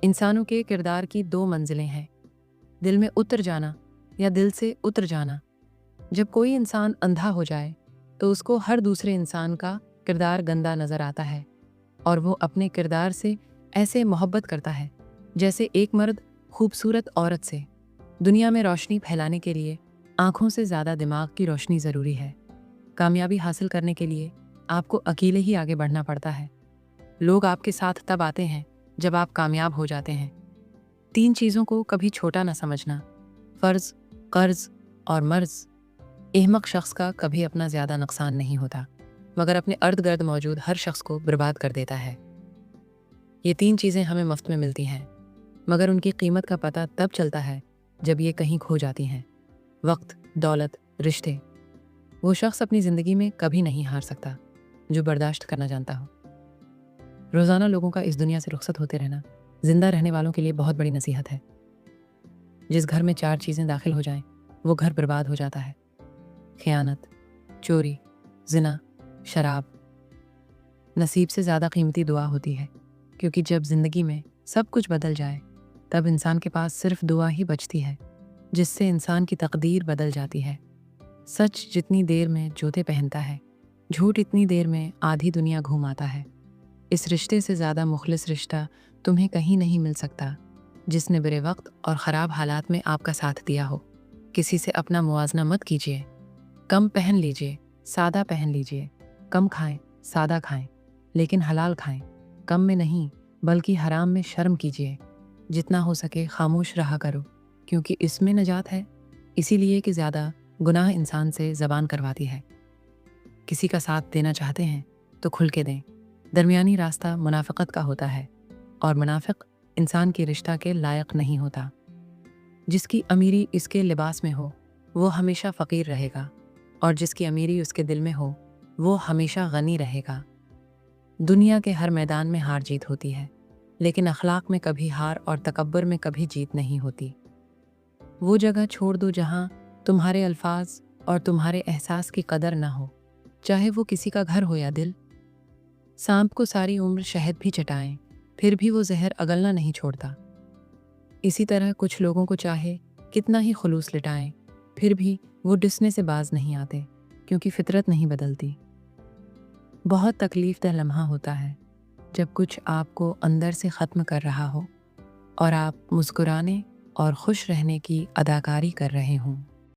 इंसानों के किरदार की दो मंजिलें हैं, दिल में उतर जाना या दिल से उतर जाना। जब कोई इंसान अंधा हो जाए तो उसको हर दूसरे इंसान का किरदार गंदा नज़र आता है और वो अपने किरदार से ऐसे मोहब्बत करता है जैसे एक मर्द खूबसूरत औरत से। दुनिया में रोशनी फैलाने के लिए आँखों से ज़्यादा दिमाग की रोशनी ज़रूरी है। कामयाबी हासिल करने के लिए आपको अकेले ही आगे बढ़ना पड़ता है। लोग आपके साथ तब आते हैं जब आप कामयाब हो जाते हैं। 3 चीज़ों को कभी छोटा न समझना, फ़र्ज़, कर्ज़ और मर्ज़। अहमक शख्स का कभी अपना ज़्यादा नुकसान नहीं होता, मगर अपने अर्द गिर्द मौजूद हर शख्स को बर्बाद कर देता है। ये 3 चीज़ें हमें मुफ्त में मिलती हैं, मगर उनकी कीमत का पता तब चलता है जब ये कहीं खो जाती हैं। वक्त, दौलत, रिश्ते। वो शख्स अपनी ज़िंदगी में कभी नहीं हार सकता जो बर्दाश्त करना जानता हो। रोज़ाना लोगों का इस दुनिया से रुखसत होते रहना जिंदा रहने वालों के लिए बहुत बड़ी नसीहत है। जिस घर में 4 चीज़ें दाखिल हो जाएं, वो घर बर्बाद हो जाता है। खयानत, चोरी, जिना, शराब। नसीब से ज़्यादा कीमती दुआ होती है, क्योंकि जब ज़िंदगी में सब कुछ बदल जाए तब इंसान के पास सिर्फ दुआ ही बचती है, जिससे इंसान की तकदीर बदल जाती है। सच जितनी देर में जूते पहनता है, झूठ इतनी देर में आधी दुनिया घूम आता है। इस रिश्ते से ज़्यादा मुखलिस रिश्ता तुम्हें कहीं नहीं मिल सकता, जिसने बुरे वक्त और ख़राब हालात में आपका साथ दिया हो। किसी से अपना मुवाजना मत कीजिए। कम पहन लीजिए, सादा पहन लीजिए। कम खाएं, सादा खाएं, लेकिन हलाल खाएं। कम में नहीं बल्कि हराम में शर्म कीजिए। जितना हो सके खामोश रहा करो, क्योंकि इसमें नजात है। इसीलिए कि ज़्यादा गुनाह इंसान से ज़बान करवाती है। किसी का साथ देना चाहते हैं तो खुल के दें। दरमियानी रास्ता मुनाफ़िक़त का होता है और मुनाफ़िक़ इंसान के रिश्ता के लायक नहीं होता। जिसकी अमीरी इसके लिबास में हो वो हमेशा फ़कीर रहेगा, और जिसकी अमीरी उसके दिल में हो वो हमेशा गनी रहेगा। दुनिया के हर मैदान में हार जीत होती है, लेकिन अखलाक में कभी हार और तकब्बुर में कभी जीत नहीं होती। वो जगह छोड़ दो जहाँ तुम्हारे अल्फाज और तुम्हारे एहसास की कदर ना हो, चाहे वो किसी का घर हो या दिल। सांप को सारी उम्र शहद भी चटाएं, फिर भी वो जहर अगलना नहीं छोड़ता। इसी तरह कुछ लोगों को चाहे कितना ही खुलूस लिटाएं, फिर भी वो डिसने से बाज नहीं आते, क्योंकि फितरत नहीं बदलती। बहुत तकलीफ़देह लम्हा होता है जब कुछ आपको अंदर से ख़त्म कर रहा हो और आप मुस्कुराने और खुश रहने की अदाकारी कर रहे हों।